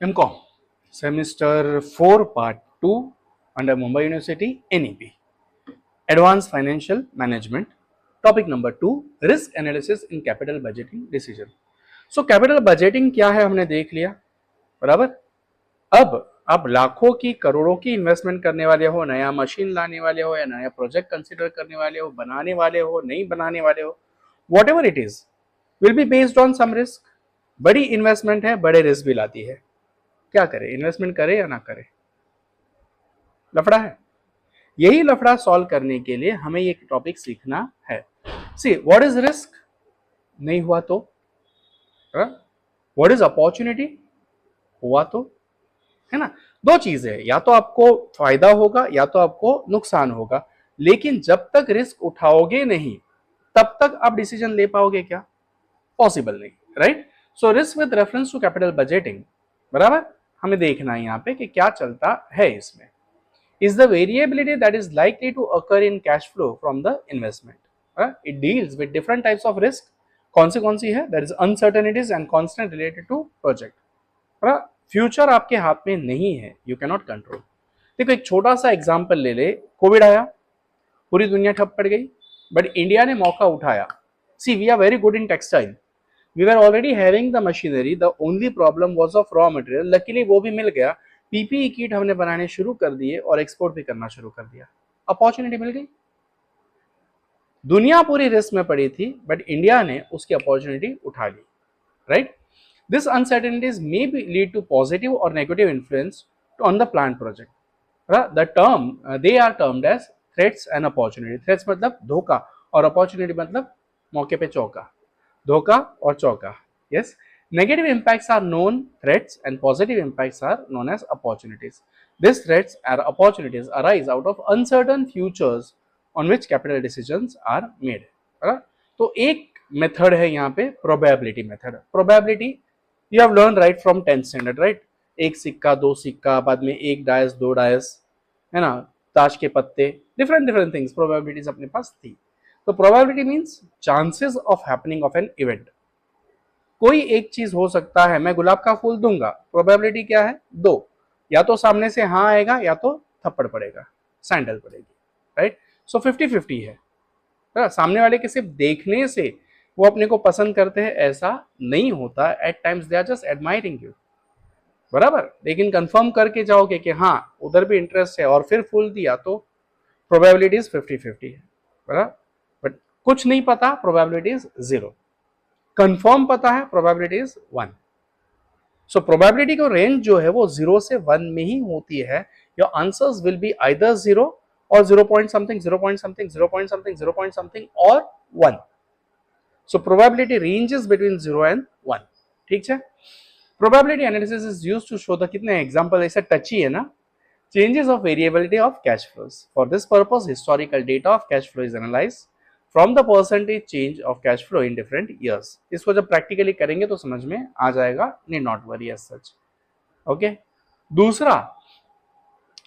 MCOM Semester 4 Part 2 under Mumbai University NEP Advanced Financial Management. Topic number 2 Risk Analysis in Capital Budgeting Decision. So capital budgeting क्या है हमने देख लिया, बराबर। अब आप लाखों की करोड़ों की इन्वेस्टमेंट करने वाले हो, नया मशीन लाने वाले हो या नया प्रोजेक्ट कंसीडर करने वाले हो, बनाने वाले हो, नहीं बनाने वाले हो, whatever it is will be based on some risk. बड़ी इन्वेस्टमेंट है, बड़े रिस्क भी लाती है। क्या करे, इन्वेस्टमेंट करे या ना करे, लफड़ा है। यही लफड़ा सॉल्व करने के लिए हमें ये टॉपिक सीखना है। सी व्हाट इज रिस्क, नहीं हुआ तो, व्हाट इज अपॉर्चुनिटी, हुआ तो, है ना। दो चीजें है, या तो आपको फायदा होगा या तो आपको नुकसान होगा, लेकिन जब तक रिस्क उठाओगे नहीं तब तक आप डिसीजन ले पाओगे क्या, पॉसिबल नहीं, right. So risk with reference to capital budgeting, बराबर। हमें देखना है यहाँ पे कि क्या चलता है इसमें। is the variability that is likely to occur in cash flow from the investment. It deals with different types of risk. कौन सी है, there is uncertainties and constant related to project. Future आपके हाथ में नहीं है, यू कैन नॉट कंट्रोल। देखो एक छोटा सा एग्जांपल ले ले, कोविड आया, पूरी दुनिया ठप पड़ गई, बट इंडिया ने मौका उठाया। See we are very good in textile, we were already having the machinery, the only problem was of raw material. Luckily वो भी मिल गया, पीपीई किट हमने बनाने शुरू कर दिए और एक्सपोर्ट भी करना शुरू कर दिया, अपॉर्चुनिटी मिल गई। दुनिया पूरी रिस्क में पड़ी थी, बट इंडिया ने उसकी अपॉर्चुनिटी उठा ली, right. This uncertainties may be lead to positive और negative influence on the plan project. The term they are termed as threats and opportunity. Threats मतलब धोखा और अपॉर्चुनिटी मतलब मौके पे चौका, धोखा और चौका, yes. Negative impacts are known threats and positive impacts are known as opportunities. These threats or opportunities arise out of uncertain futures on which capital decisions are made. तो एक मेथड है यहाँ पे probability method. Probability you have learn right from 10th standard, right. एक सिक्का, दो सिक्का, बाद में एक डायस, दो डायस, है ना, ताश के पत्ते, डिफरेंट डिफरेंट थिंग्स प्रोबेबिलिटीज अपने पास थी। तो probability means chances of happening of an event. कोई एक चीज हो सकता है, मैं गुलाब का फूल दूंगा, प्रोबेबिलिटी क्या है, दो, या तो सामने से हाँ आएगा या तो थप्पड़ पड़ेगा, सैंडल पड़ेगी, राइट। सो 50-50 है। सामने वाले के सिर्फ देखने से वो अपने को पसंद करते हैं ऐसा नहीं होता, at times they are just admiring you, बराबर। लेकिन कंफर्म करके जाओगे कि हाँ उधर भी इंटरेस्ट है और फिर फूल दिया तो प्रोबेबिलिटीज 50-50 है, बराबर। बट कुछ नहीं पता, प्रोबेबिलिटीज 0। कंफर्म पता है, प्रोबेबिलिटी इज 1। सो प्रोबेबिलिटी का रेंज जो है वो 0 से 1 में ही होती है। Your answers will be either 0 or 0 point something, 0 point something, 0 point something, 0 point something or 1। So probability ranges between 0 and 1, ठीक है। Probability analysis is used to show the, कितने एग्जांपल ऐसे टची है ना, changes of variability of cash flows. For this purpose, historical data of cash flow is analyzed from the percentage change of cash flow in different years. इसको जब practically करेंगे तो समझ में आ जाएगा, need not worry as such. Okay. दूसरा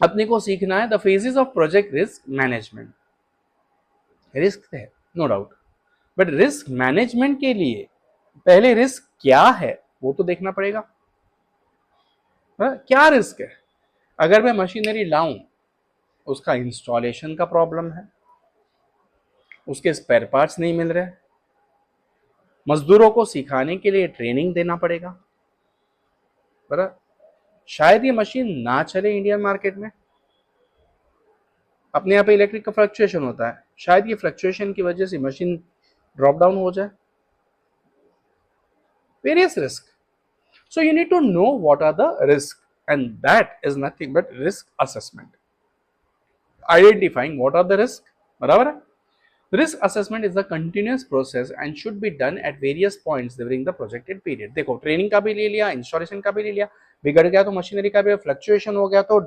अपने को सीखना है the phases of project risk management. Risk है no doubt, but risk management के लिए पहले रिस्क क्या है वो तो देखना पड़ेगा। क्या रिस्क है, अगर मैं मशीनरी लाऊं, उसका इंस्टॉलेशन का प्रॉब्लम है, उसके स्पेयर पार्ट्स नहीं मिल रहे, मजदूरों को सिखाने के लिए ट्रेनिंग देना पड़ेगा, बराबर। शायद ये मशीन ना चले इंडियन मार्केट में, अपने यहाँ पे इलेक्ट्रिक का फ्लक्चुएशन होता है, शायद ये फ्लक्चुएशन की वजह से मशीन ड्रॉप डाउन हो जाए। Various risk, so you need to know what are the risk, and that is nothing but risk assessment, identifying what are the risk, बराबर है। Risk assessment is a continuous process and should be done at various points during the projected period. देखो training का भी ले लिया, installation का भी ले लिया, बिगड़ गया तो मशीनरी का भी, फ्लक्चुएशन हो गया तो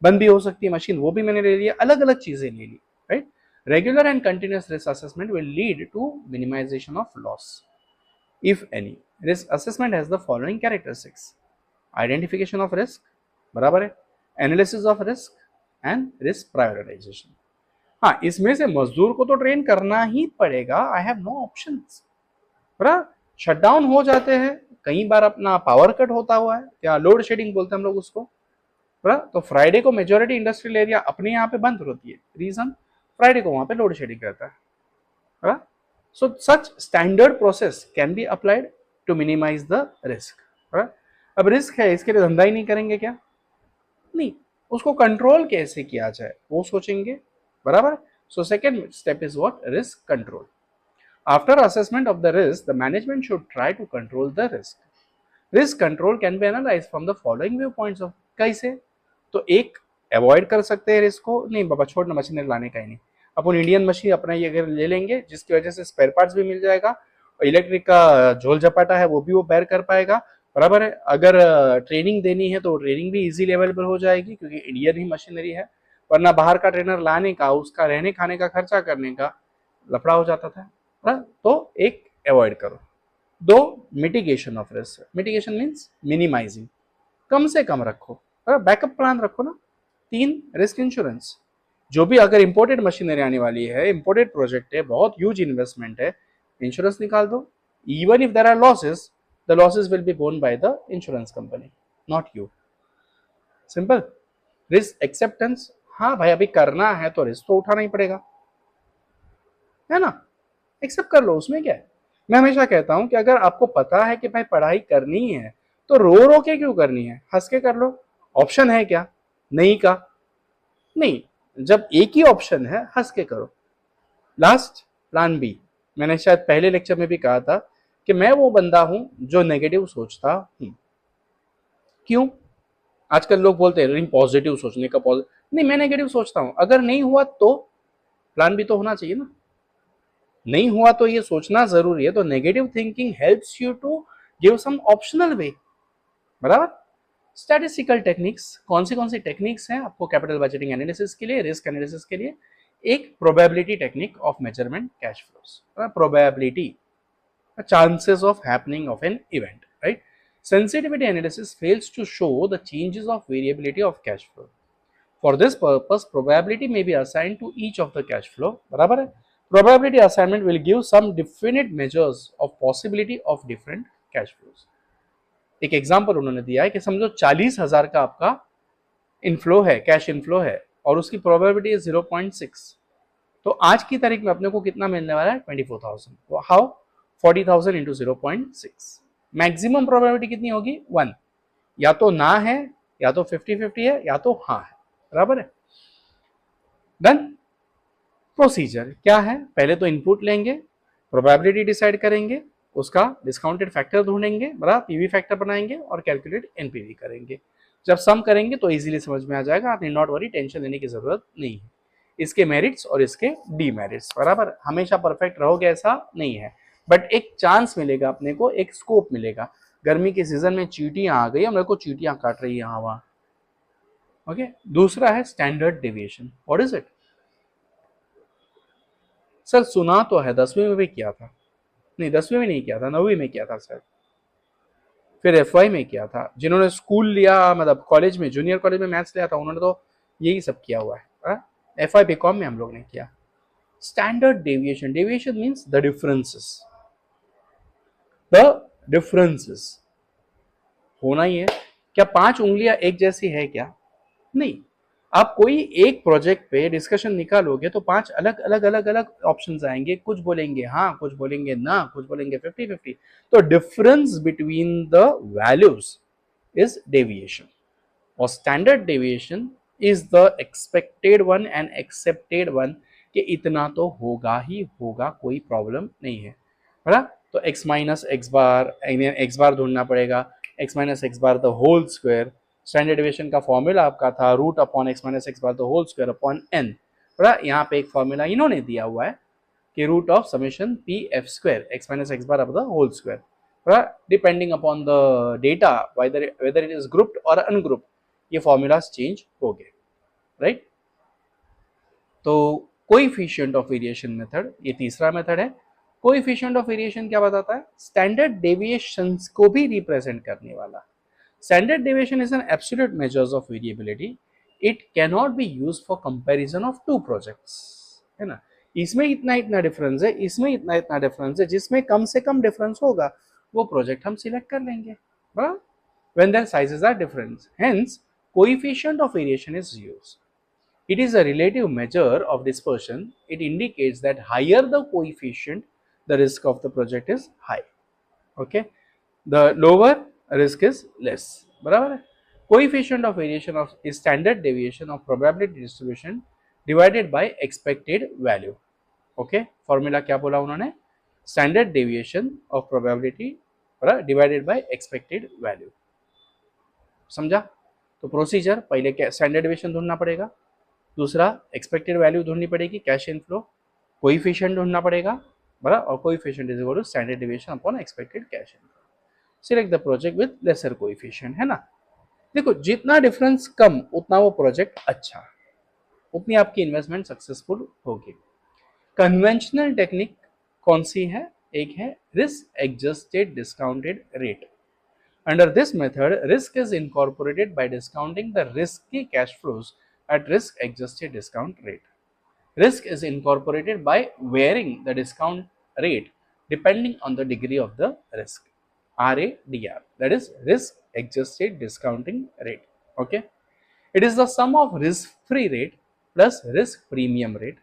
बंद भी हो सकती है मशीन, वो भी मैंने ले लिया, अलग अलग चीजें ले ली, right. Regular and continuous risk assessment will lead to minimization of loss if any. Risk assessment has the following characteristics: identification of risk, बराबर है, analysis of risk and risk prioritization. हाँ, इसमें से मजदूर को तो ट्रेन करना ही पड़ेगा, आई हैव नो ऑप्शंस, बराबर। शटडाउन हो जाते हैं कई बार अपना पावर कट होता हुआ है, या लोड शेडिंग बोलते हैं हम लोग उसको, तो फ्राइडे को मेजोरिटी इंडस्ट्रियल एरिया अपने यहाँ पे बंद होती है, रीजन फ्राइडे को वहां पे लोड शेडिंग रहता है। So such standard process can be applied to minimize the risk. अब रिस्क है, इसके लिए धंधा ही नहीं करेंगे क्या? नहीं, उसको कंट्रोल कैसे किया जाए वो सोचेंगे, बराबर। So second step is what? Risk control. After assessment of the risk, the management should try to control the risk. Risk control can be analyse from the following view points of. कैसे? तो एक, avoid कर सकते हैं risk को, नहीं बाबा छोड़ना, machinery लाने का ही नहीं, अपन इंडियन मशीन अपना ये अगर ले लेंगे जिसकी वजह से स्पेयर पार्ट्स भी मिल जाएगा, और इलेक्ट्रिक का झोल झपाटा है वो भी वो बेयर कर पाएगा, बराबर है। अगर ट्रेनिंग देनी है तो ट्रेनिंग भी इजीली अवेलेबल हो जाएगी क्योंकि इंडियन ही मशीनरी है, वरना बाहर का ट्रेनर लाने का, उसका रहने खाने का खर्चा करने का लफड़ा हो जाता था। तो एक, अवॉइड करो। दो, mitigation of risk. Mitigation means minimizing, कम से कम रखो, बैकअप प्लान रखो ना। तीन, रिस्क इंश्योरेंस। जो भी अगर इंपोर्टेड मशीनरी आने वाली है, इंपोर्टेड प्रोजेक्ट है, बहुत ह्यूज इन्वेस्टमेंट है, इंश्योरेंस निकाल दो। Even if there are losses, the losses will be borne by the insurance company, not you. Simple. Risk acceptance, हाँ भाई अभी करना है तो रिस्क तो उठाना ही पड़ेगा, है ना, एक्सेप्ट कर लो, उसमें क्या है। मैं हमेशा कहता हूं कि अगर आपको पता है कि भाई पढ़ाई करनी है तो रो रो के क्यों करनी है, हंस के कर लो। ऑप्शन है क्या? नहीं का, नहीं, जब एक ही ऑप्शन है हंस के करो। Last, plan B. मैंने शायद पहले लेक्चर में भी कहा था कि मैं वो बंदा हूं जो नेगेटिव सोचता हूं। क्यों? आजकल लोग बोलते हैं पॉजिटिव सोचने का, पॉजिटिव नहीं, मैं नेगेटिव सोचता हूं। अगर नहीं हुआ तो प्लान बी तो होना चाहिए ना। नहीं हुआ तो ये सोचना जरूरी है, तो negative thinking helps you to give some optional way, बराबर। स्टैटिस्टिकल टेक्निक्स, कौन सी टेक्निक्स हैं आपको कैपिटल बजटिंग एनालिसिस के लिए, रिस्क एनालिसिस के लिए? एक, probability technique of measurement cash flows, probability, chances of happening of an event, right? Sensitivity analysis fails to show the changes of variability of cash flow. For this purpose, probability may be assigned to each of the cash flow, बराबर है। Probability assignment will give some definite measures of possibility of different cash flows. एक example उन्होंने दिया है कि समझो 40,000 का आपका इनफ्लो है, कैश इनफ्लो है, और उसकी प्रोबेबिलिटी है 0.6, तो आज की तारीख में अपने को कितना मिलने वाला है? 24,000। हाउ? 40,000 इंटू 0.6, मैक्सिमम प्रोबेबिलिटी कितनी होगी? 1। या तो ना है, या तो 50-50 है, या तो हाँ है, बराबर है। डन। प्रोसीजर क्या है? पहले तो इनपुट लेंगे, प्रोबेबिलिटी डिसाइड करेंगे, उसका डिस्काउंटेड फैक्टर ढूंढेंगे, बराबर, पीवी फैक्टर बनाएंगे और कैलकुलेट एनपीवी करेंगे। जब सम करेंगे तो इजीली समझ में आ जाएगा, आप नॉट वरी, टेंशन लेने की जरूरत नहीं है। इसके मेरिट्स और इसके डीमेरिट्स, बराबर। हमेशा परफेक्ट रहोगे ऐसा नहीं है, बट एक चांस मिलेगा अपने को, एक स्कोप मिलेगा। गर्मी के सीजन में चींटियां आ गई, मेरे को चींटियां काट रही है यहाँ वहां, ओके। दूसरा है standard deviation. What is it? Sir सुना तो है, 10वीं में भी किया था, नहीं 10वीं में नहीं किया था, 9वीं में किया था सर, फिर एफवाई में किया था। जिन्होंने स्कूल लिया, मतलब कॉलेज में, जूनियर कॉलेज में मैथ्स लिया था, उन्होंने तो यही सब किया हुआ है। एफवाई बीकॉम में हम लोग ने किया। Standard deviation, deviation means the differences, होना ही है। क्या 5 उंगलियां एक जैसी है क्या? नहीं। आप कोई एक प्रोजेक्ट पे डिस्कशन निकालोगे तो 5 अलग अलग अलग अलग ऑप्शंस आएंगे, कुछ बोलेंगे हाँ, कुछ बोलेंगे ना, कुछ बोलेंगे 50-50। तो difference between the values is deviation, और standard deviation is the expected one and accepted one, कि इतना तो होगा ही होगा, कोई प्रॉब्लम नहीं है, बराबर। तो x माइनस एक्स बार ढूंढना पड़ेगा, x minus x bar the whole square. Standard deviation का फॉर्मूला आपका था root upon x minus x bar the whole square upon n, बराबर। यहाँ पे एक फॉर्मूला इन्होंने दिया हुआ है कि root of summation P F square x minus x bar अब द होल स्क्वायर, बराबर, depending upon the data whether it is grouped और अनग्रुप्ड, ये फॉर्मूलाज चेंज हो गए, राइट। तो कोएफिशिएंट ऑफ वेरिएशन मेथड, ये तीसरा मेथड है। कोएफिशिएंट ऑफ वेरिएशन क्या बताता है? स्टैंडर्ड डेविएशंस को भी रिप्रेजेंट करने वाला। Standard deviation is an absolute measures of variability, it can not be used for comparison of 2 projects, है ना। इसमें इतना इतना डिफरेंस है, इसमें इतना इतना डिफरेंस है, जिसमें कम से कम डिफरेंस होगा वो प्रोजेक्ट हम सिलेक्ट कर लेंगे, बराबर, when their sizes are different. Hence, coefficient of variation is used. It is a relative measure of dispersion. It indicates that higher the coefficient, the risk of the project is high. Okay, the lower risk is less. बराबर है. Coefficient of variation of is standard deviation of probability distribution divided by expected value. Okay, formula क्या बोला उन्होंने? Standard deviation of probability divided by expected value. समझा? तो procedure, पहले क्या standard deviation ढूंढना पड़ेगा, दूसरा एक्सपेक्टेड वैल्यू ढूंढनी पड़ेगी, कैश इनफ्लो, कोएफिशिएंट ढूंढना पड़ेगा, बराबर, और coefficient is equal to standard deviation upon expected cash inflow. Select the project with lesser coefficient, है ना. देखो, जितना डिफरेंस कम उतना वो प्रोजेक्ट अच्छा, उतनी आपकी इन्वेस्टमेंट सक्सेसफुल होगी. कन्वेंशनल टेक्निक कौन सी है? एक है risk adjusted discounted rate. Under this method, risk is incorporated by discounting the risky cash flows at risk adjusted discount rate. Risk is incorporated by varying the discount rate depending on the degree of the risk. RADR, that is risk adjusted discounting rate. Okay, it is the sum of risk free rate plus risk premium rate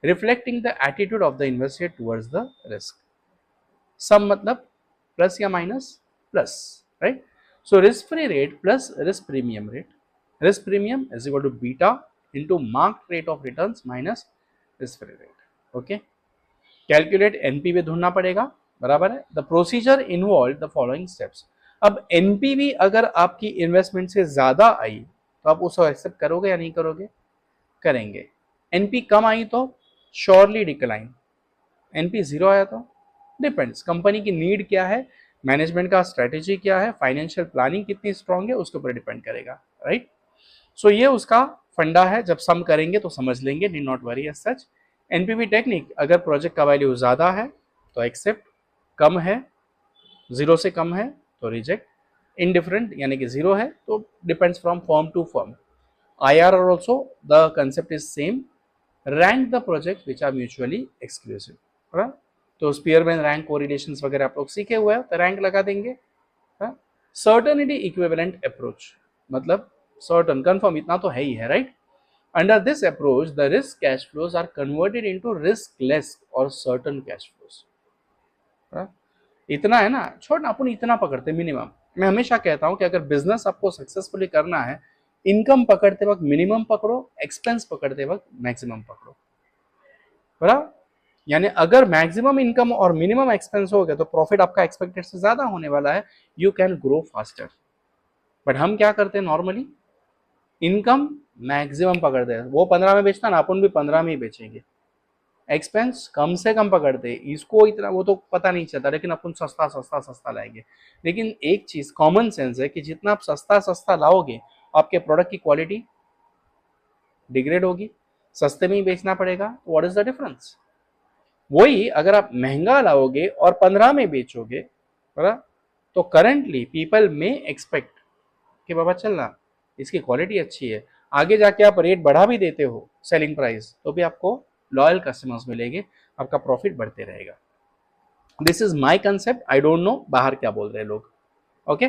reflecting the attitude of the investor towards the risk. Sum मतलब plus या minus? Plus, right? So risk free rate plus risk premium rate. Risk premium is equal to beta into marked rate of returns minus risk free rate. Okay, calculate NPV ढूंढना पड़ेगा, बराबर है. The procedure involved the following steps. अब NPV अगर आपकी investment से ज्यादा आई तो आप उसको एक्सेप्ट करोगे या नहीं करोगे? करेंगे. NP कम आई तो श्योरली डिक्लाइन. NP जीरो आया तो डिपेंड्स, कंपनी की नीड क्या है, मैनेजमेंट का स्ट्रेटेजी क्या है, फाइनेंशियल प्लानिंग कितनी स्ट्रांग है, उसके ऊपर डिपेंड करेगा, राइट. सो ये उसका फंडा है, जब सम करेंगे तो समझ लेंगे, need not worry as such. NPV technique, अगर प्रोजेक्ट का वैल्यू ज्यादा है तो एक्सेप्ट, कम है, जीरो से कम है तो रिजेक्ट, इनडिफरेंट यानी कि जीरो है तो depends from firm to firm. IRR also the concept is same. Rank the project which are mutually exclusive, right. तो स्पीयरमैन रैंक कोरिलेशंस वगैरह आप लोग सीखे हुए हैं तो रैंक लगा देंगे. सर्टेनिटी इक्विवेलेंट अप्रोच, मतलब सर्टन, कंफर्म, इतना तो है ही है, right. Under this approach the risk cash flows are converted into risk less और सर्टन कैश फ्लोज. इतना है ना, छोड़ना, अपन इतना पकड़ते मिनिमम. मैं हमेशा कहता हूं कि अगर बिजनेस आपको सक्सेसफुली करना है, इनकम पकड़ते वक्त मिनिमम पकड़ो, एक्सपेंस पकड़ते वक्त मैक्सिमम पकड़ो, बराबर. यानी अगर मैक्सिमम इनकम और मिनिमम एक्सपेंस हो गया तो प्रॉफिट आपका एक्सपेक्टेड से ज्यादा होने वाला है, you can grow faster. But हम क्या करते हैं नॉर्मली, इनकम मैक्सिमम पकड़ते हैं, वो 15 में बेचता ना, अपन भी 15 में ही बेचेंगे. एक्सपेंस कम से कम पकड़ते हैं, इसको इतना वो तो पता नहीं चलता, लेकिन अपन सस्ता सस्ता सस्ता लाएंगे. लेकिन एक चीज कॉमन सेंस है कि जितना आप सस्ता सस्ता लाओगे आपके प्रोडक्ट की क्वालिटी डिग्रेड होगी, सस्ते में ही बेचना पड़ेगा. What is the difference? वही अगर आप महंगा लाओगे और 15 में बेचोगे, बराबर, तो करंटली पीपल में एक्सपेक्ट कि बाबा चलना इसकी क्वालिटी अच्छी है, आगे जाके आप रेट बढ़ा भी देते हो सेलिंग प्राइस तो भी आपको लॉयल कस्टमर्स मिलेंगे, आपका प्रॉफिट बढ़ते रहेगा. This is my concept, I don't know बाहर क्या बोल रहे हैं लोग. Okay,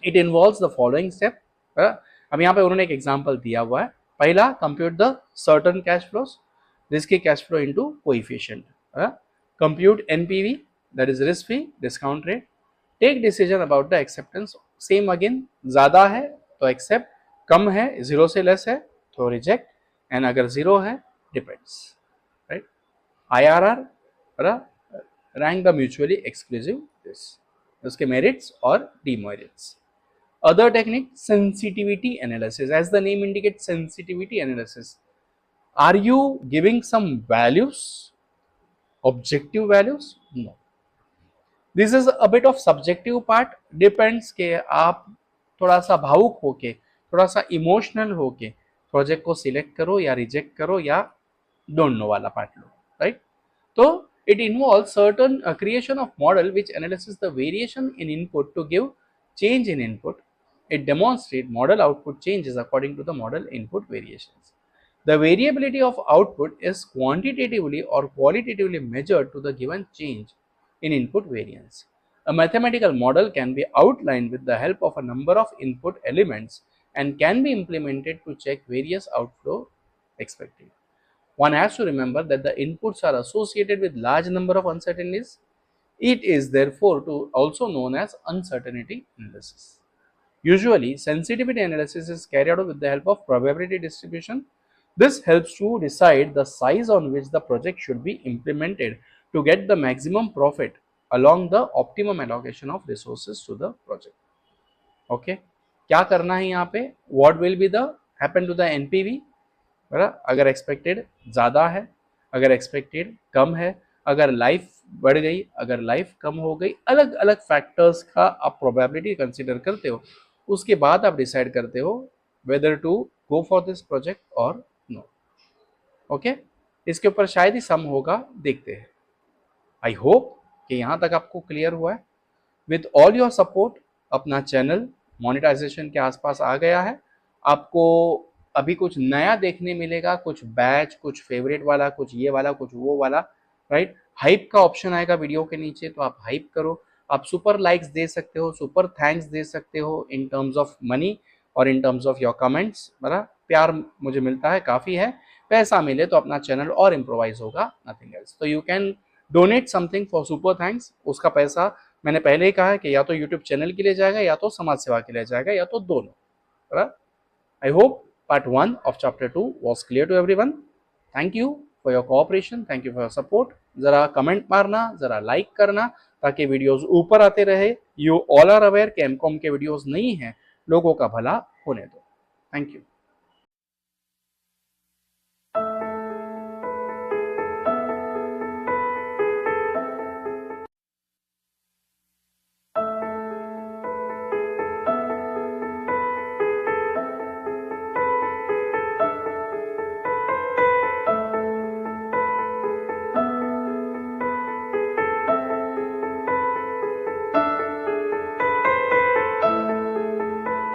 it involves the following step. अब यहाँ पे उन्होंने एक एग्जाम्पल दिया हुआ है. पहला, compute the certain cash flows, risky cash flow into coefficient. Compute NPV, that is risk free discount rate. Take decision about the acceptance. Same again, ज़्यादा है तो accept, कम है, जीरो से लेस है तो reject, and अगर जीरो है depends, right? IRR, rank the mutually exclusive this, उसके merits और demerits. Other technique, sensitivity analysis. As the name indicates, sensitivity analysis. Are you giving some values, objective values? No. This is a bit of subjective part. Depends के आप थोड़ा सा भावुक होके, थोड़ा सा इमोशनल होके प्रोजेक्ट को सिलेक्ट करो या रिजेक्ट करो या डोंट नो वाला पार्ट लो, राइट. तो it involves certain creation of model which analyzes the variation in input to give change in input. It demonstrates model output changes according to the model input variations. The variability of output is quantitatively or qualitatively measured to the given change in input variance. A mathematical model can be outlined with the help of a number of input elements and can be implemented to check various outflow expected. One has to remember that the inputs are associated with large number of uncertainties. It is therefore also known as uncertainty analysis. Usually, sensitivity analysis is carried out with the help of probability distribution. This helps to decide the size on which the project should be implemented to get the maximum profit along the optimum allocation of resources to the project. Okay, क्या करना है यहाँ पे? What will be the happen to the NPV? बराबर, अगर expected ज़्यादा है, अगर एक्सपेक्टेड कम है, अगर लाइफ बढ़ गई, अगर लाइफ कम हो गई, अलग अलग फैक्टर्स का आप प्रोबेबिलिटी कंसीडर करते हो, उसके बाद आप डिसाइड करते हो whether to go for this project और नो. ओके, इसके ऊपर शायद ही सम होगा, देखते हैं. आई होप कि यहाँ तक आपको क्लियर हुआ है. विथ ऑल योर सपोर्ट अपना चैनल मोनेटाइजेशन के आसपास आ गया है. आपको अभी कुछ नया देखने मिलेगा, कुछ बैच, कुछ फेवरेट वाला, कुछ ये वाला, कुछ वो वाला, राइट. हाइप का ऑप्शन आएगा वीडियो के नीचे, तो आप हाइप करो. आप सुपर लाइक्स दे सकते हो, सुपर थैंक्स दे सकते हो इन टर्म्स ऑफ मनी और in terms of your comments. बराबर, प्यार मुझे मिलता है, काफ़ी है. पैसा मिले तो अपना चैनल और इम्प्रोवाइज होगा, नथिंग एल्स. तो you can donate something for super thanks. उसका पैसा मैंने पहले ही कहा है कि या तो यूट्यूब चैनल के लिए जाएगा, या तो समाज सेवा के लिए जाएगा, या तो दोनों. बराबर. I hope part 1 of chapter 2 was clear to everyone. Thank you for your cooperation, thank you for your support. जरा कमेंट मारना, जरा लाइक करना, ताकि वीडियोस ऊपर आते रहे. You all are aware कि एमकॉम के वीडियोस नहीं हैं, लोगों का भला होने दो. Thank you.